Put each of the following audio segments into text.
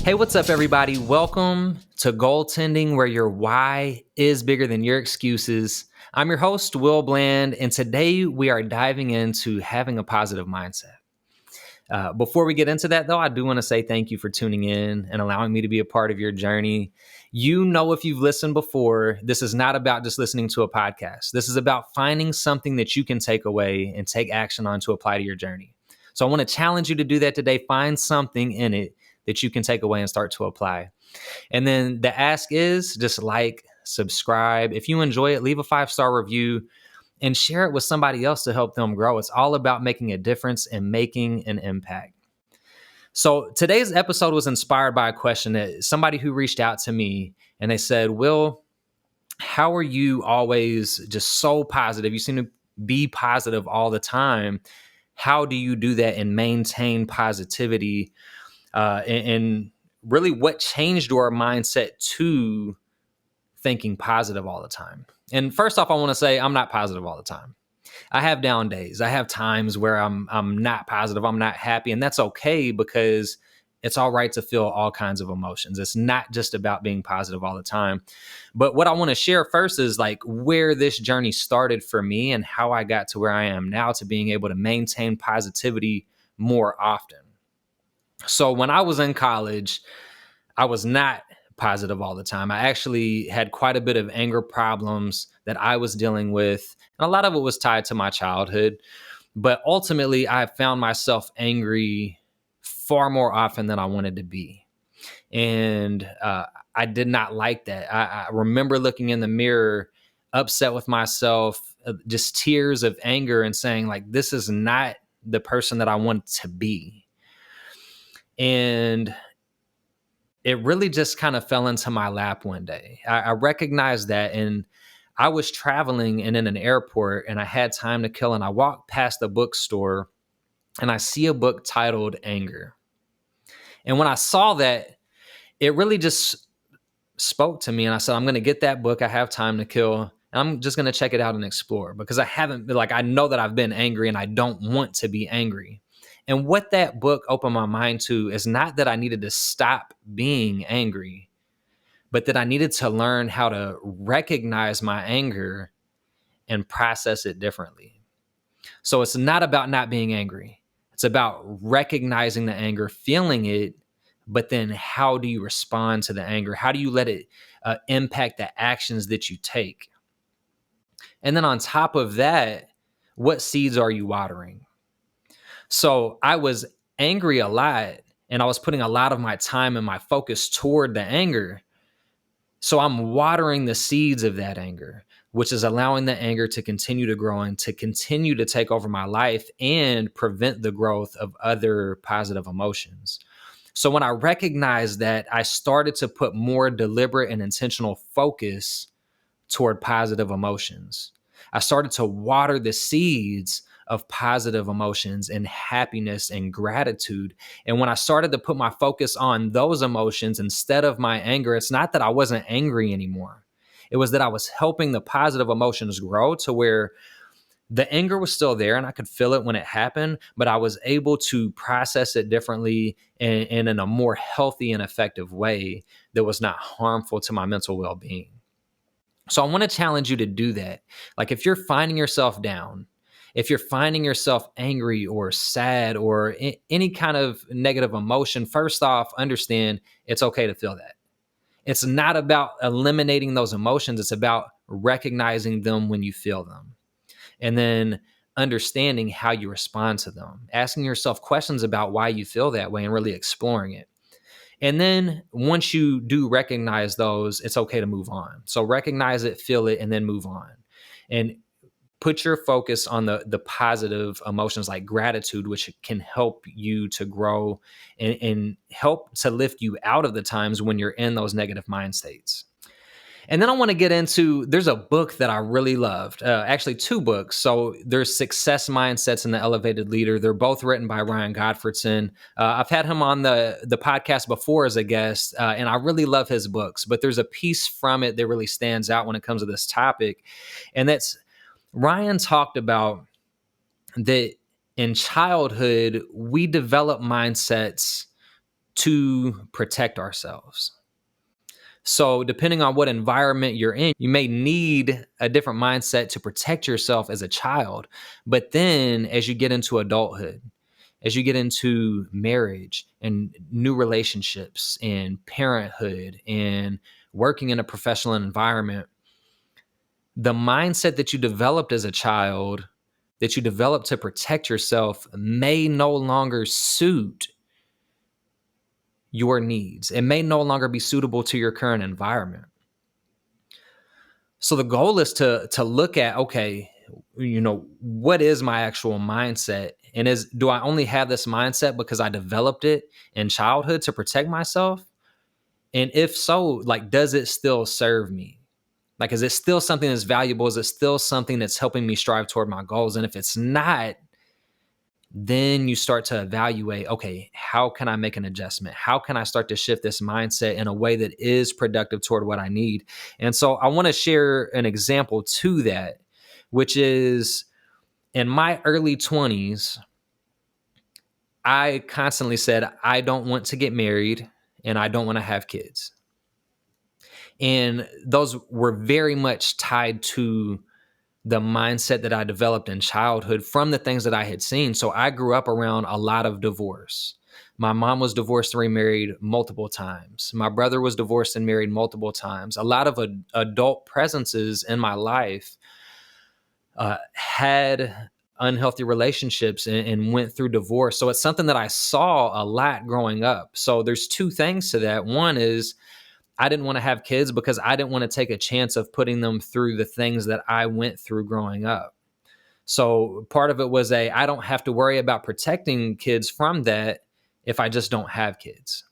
Hey, what's up, everybody? Welcome to Goaltending, where your why is bigger than your excuses. I'm your host, Will Bland, and today we are diving into having a positive mindset. Before we get into that, though, I do want to say thank you for tuning in and allowing me to be a part of your journey. You know, if you've listened before, this is not about just listening to a podcast. This is about finding something that you can take away and take action on to apply to your journey. So I want to challenge you to do that today. Find something in it that you can take away and start to apply. And then the ask is just like, subscribe. If you enjoy it, leave a 5-star review and share it with somebody else to help them grow. It's all about making a difference and making an impact. So today's episode was inspired by a question that somebody who reached out to me, and they said, Will, how are you always just so positive? You seem to be positive all the time. How do you do that and maintain positivity? And really, what changed your mindset to thinking positive all the time? And first off, I want to say I'm not positive all the time. I have down days. I have times where I'm not positive. I'm not happy, and that's okay because it's all right to feel all kinds of emotions. It's not just about being positive all the time. But what I want to share first is like where this journey started for me and how I got to where I am now to being able to maintain positivity more often. So when I was in college, I was not positive all the time. I actually had quite a bit of anger problems that I was dealing with. And a lot of it was tied to my childhood. But ultimately, I found myself angry far more often than I wanted to be. And I did not like that. I remember looking in the mirror, upset with myself, just tears of anger and saying, like, this is not the person that I want to be. And it really just kind of fell into my lap one day. I recognized that, and I was traveling and in an airport, and I had time to kill, and I walked past the bookstore and I see a book titled Anger. And when I saw that, it really just spoke to me, and I said, I'm going to get that book. I have time to kill, and I'm just going to check it out and explore, because I know that I've been angry and I don't want to be angry. And what that book opened my mind to is not that I needed to stop being angry, but that I needed to learn how to recognize my anger and process it differently. So it's not about not being angry. It's about recognizing the anger, feeling it, but then how do you respond to the anger? How do you let it impact the actions that you take? And then on top of that, what seeds are you watering? So I was angry a lot, and I was putting a lot of my time and my focus toward the anger. So I'm watering the seeds of that anger, which is allowing the anger to continue to grow and to continue to take over my life and prevent the growth of other positive emotions. So when I recognized that, I started to put more deliberate and intentional focus toward positive emotions. I started to water the seeds of positive emotions and happiness and gratitude. And when I started to put my focus on those emotions instead of my anger, it's not that I wasn't angry anymore. It was that I was helping the positive emotions grow to where the anger was still there and I could feel it when it happened, but I was able to process it differently and in a more healthy and effective way that was not harmful to my mental well-being. So I want to challenge you to do that. Like if you're finding yourself down, if you're finding yourself angry or sad or any kind of negative emotion, first off, understand it's okay to feel that. It's not about eliminating those emotions. It's about recognizing them when you feel them. And then understanding how you respond to them, asking yourself questions about why you feel that way and really exploring it. And then once you do recognize those, it's okay to move on. So recognize it, feel it, and then move on. And put your focus on the positive emotions like gratitude, which can help you to grow and help to lift you out of the times when you're in those negative mind states. And then I want to get into, there's a book that I really loved, actually 2 books. So there's Success Mindsets and The Elevated Leader. They're both written by Ryan Gottfredson. I've had him on the podcast before as a guest, and I really love his books. But there's a piece from it that really stands out when it comes to this topic. And that's, Ryan talked about that in childhood, we develop mindsets to protect ourselves. So depending on what environment you're in, you may need a different mindset to protect yourself as a child. But then as you get into adulthood, as you get into marriage and new relationships and parenthood and working in a professional environment, the mindset that you developed as a child, that you developed to protect yourself, may no longer suit your needs. It may no longer be suitable to your current environment. So the goal is to look at, okay, what is my actual mindset? And do I only have this mindset because I developed it in childhood to protect myself? And if so, like, does it still serve me? Like, is it still something that's valuable? Is it still something that's helping me strive toward my goals? And if it's not, then you start to evaluate, okay, how can I make an adjustment? How can I start to shift this mindset in a way that is productive toward what I need? And so I want to share an example to that, which is in my early 20s, I constantly said, I don't want to get married and I don't want to have kids. And those were very much tied to the mindset that I developed in childhood from the things that I had seen. So I grew up around a lot of divorce. My mom was divorced and remarried multiple times. My brother was divorced and married multiple times. A lot of adult presences in my life had unhealthy relationships and went through divorce. So it's something that I saw a lot growing up. So there's two things to that. One is I didn't want to have kids because I didn't want to take a chance of putting them through the things that I went through growing up. So part of it was I don't have to worry about protecting kids from that if I just don't have kids.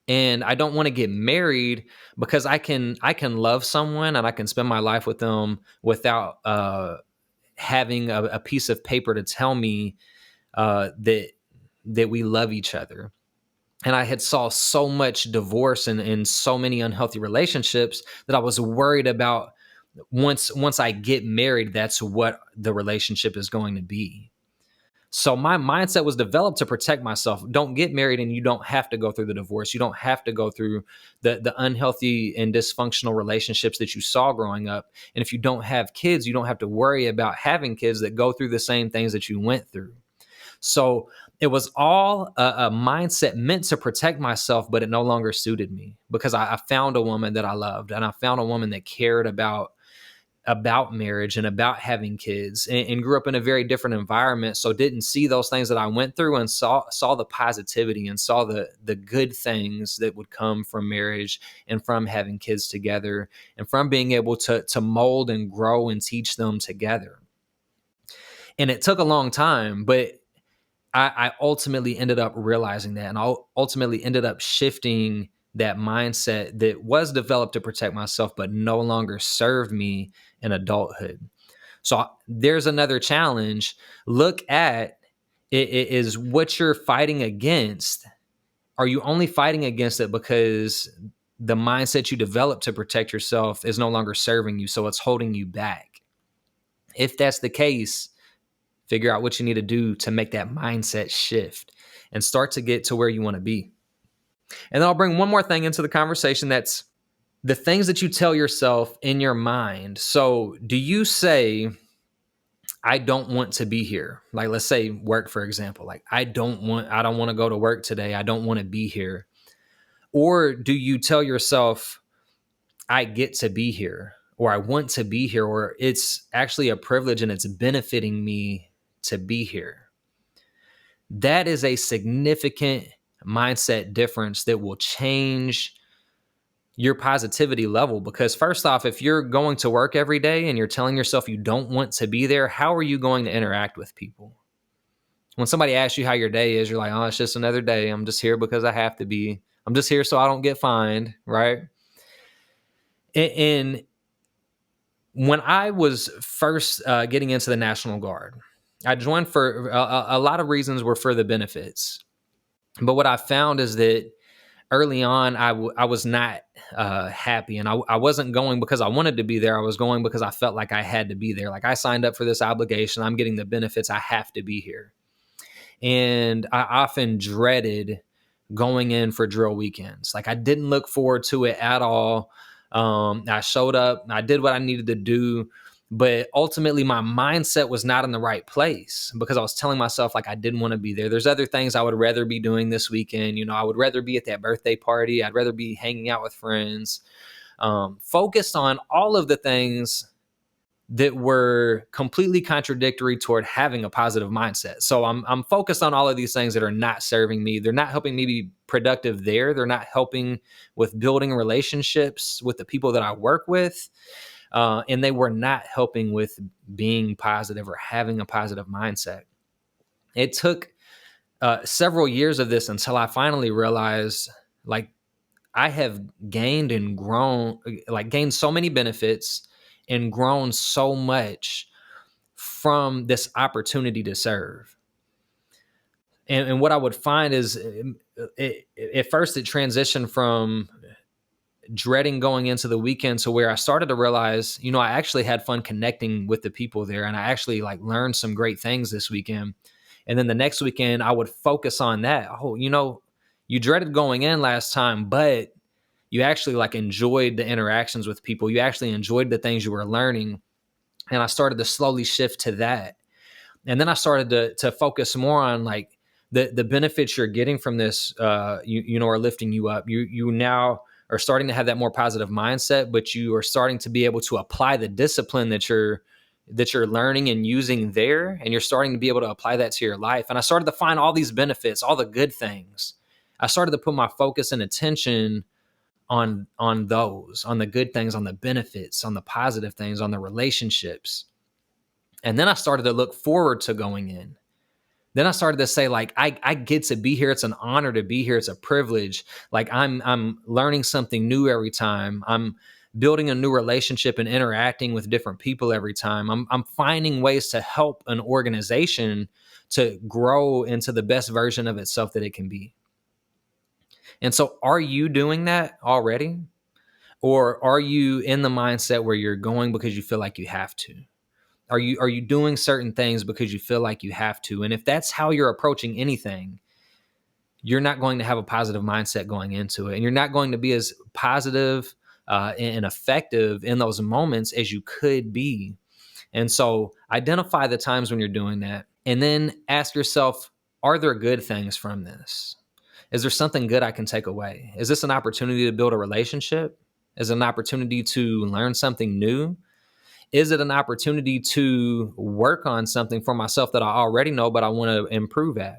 And I don't want to get married because I can love someone and I can spend my life with them without having a piece of paper to tell me that we love each other. And I had saw so much divorce and so many unhealthy relationships that I was worried about once I get married, that's what the relationship is going to be. So my mindset was developed to protect myself. Don't get married and you don't have to go through the divorce. You don't have to go through the unhealthy and dysfunctional relationships that you saw growing up. And if you don't have kids, you don't have to worry about having kids that go through the same things that you went through. So it was all a mindset meant to protect myself, but it no longer suited me because I found a woman that I loved and I found a woman that cared about marriage and about having kids and grew up in a very different environment. So didn't see those things that I went through and saw the positivity and saw the good things that would come from marriage and from having kids together and from being able to mold and grow and teach them together. And it took a long time, but I ultimately ended up realizing that, and I ultimately ended up shifting that mindset that was developed to protect myself, but no longer served me in adulthood. So there's another challenge. Look at it is what you're fighting against. Are you only fighting against it because the mindset you developed to protect yourself is no longer serving you, so it's holding you back? If that's the case, figure out what you need to do to make that mindset shift and start to get to where you want to be. And then I'll bring one more thing into the conversation. That's the things that you tell yourself in your mind. So do you say, I don't want to be here? Like, let's say work, for example, like I don't want to go to work today. I don't want to be here. Or do you tell yourself, I get to be here, or I want to be here, or it's actually a privilege and it's benefiting me to be here? That is a significant mindset difference that will change your positivity level. Because first off, if you're going to work every day and you're telling yourself you don't want to be there, how are you going to interact with people? When somebody asks you how your day is, you're like, oh, it's just another day. I'm just here because I have to be. I'm just here so I don't get fined, right? And when I was first getting into the National Guard, I joined for a lot of reasons were for the benefits. But what I found is that early on, I was not happy. And I wasn't going because I wanted to be there. I was going because I felt like I had to be there. Like I signed up for this obligation. I'm getting the benefits. I have to be here. And I often dreaded going in for drill weekends. Like, I didn't look forward to it at all. I showed up, I did what I needed to do, but ultimately my mindset was not in the right place because I was telling myself like I didn't want to be there. There's other things I would rather be doing this weekend. I would rather be at that birthday party. I'd rather be hanging out with friends. Focused on all of the things that were completely contradictory toward having a positive mindset. So I'm focused on all of these things that are not serving me. They're not helping me be productive there. They're not helping with building relationships with the people that I work with. And they were not helping with being positive or having a positive mindset. It took several years of this until I finally realized, like, I have gained and grown, like gained so many benefits and grown so much from this opportunity to serve. And what I would find is at first it transitioned from dreading going into the weekend to where I started to realize, I actually had fun connecting with the people there. And I actually like learned some great things this weekend. And then the next weekend I would focus on that. Oh, you dreaded going in last time, but you actually like enjoyed the interactions with people. You actually enjoyed the things you were learning. And I started to slowly shift to that. And then I started to focus more on like the benefits you're getting from this, are lifting you up. You now are starting to have that more positive mindset, but you are starting to be able to apply the discipline that you're learning and using there. And you're starting to be able to apply that to your life. And I started to find all these benefits, all the good things. I started to put my focus and attention on those, on the good things, on the benefits, on the positive things, on the relationships. And then I started to look forward to going in. Then I started to say, like, I get to be here. It's an honor to be here. It's a privilege. Like, I'm learning something new every time. I'm building a new relationship and interacting with different people every time. I'm finding ways to help an organization to grow into the best version of itself that it can be. And so are you doing that already? Or are you in the mindset where you're going because you feel like you have to? Are you doing certain things because you feel like you have to? And if that's how you're approaching anything, you're not going to have a positive mindset going into it. And you're not going to be as positive and effective in those moments as you could be. And so identify the times when you're doing that. And then ask yourself, are there good things from this? Is there something good I can take away? Is this an opportunity to build a relationship? Is it an opportunity to learn something new? Is it an opportunity to work on something for myself that I already know, but I want to improve at?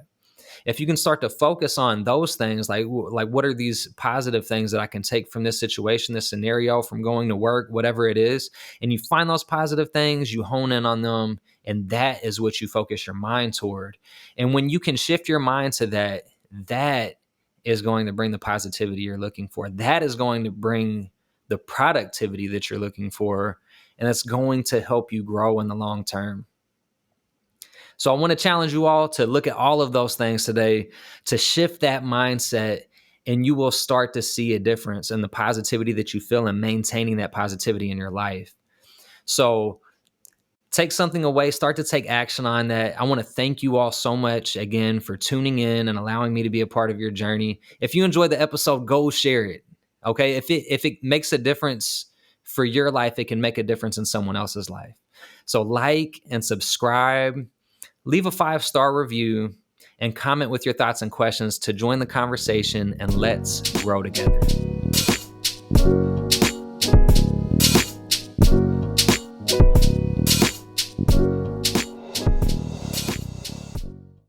If you can start to focus on those things, like what are these positive things that I can take from this situation, this scenario, from going to work, whatever it is, and you find those positive things, you hone in on them, and that is what you focus your mind toward. And when you can shift your mind to that, that is going to bring the positivity you're looking for. That is going to bring the productivity that you're looking for, and it's going to help you grow in the long term. So I want to challenge you all to look at all of those things today, to shift that mindset, and you will start to see a difference in the positivity that you feel and maintaining that positivity in your life. So take something away, start to take action on that. I want to thank you all so much again for tuning in and allowing me to be a part of your journey. If you enjoyed the episode, go share it. Okay. If it makes a difference for your life, it can make a difference in someone else's life. So like and subscribe, leave a 5-star review, and comment with your thoughts and questions to join the conversation, and let's grow together.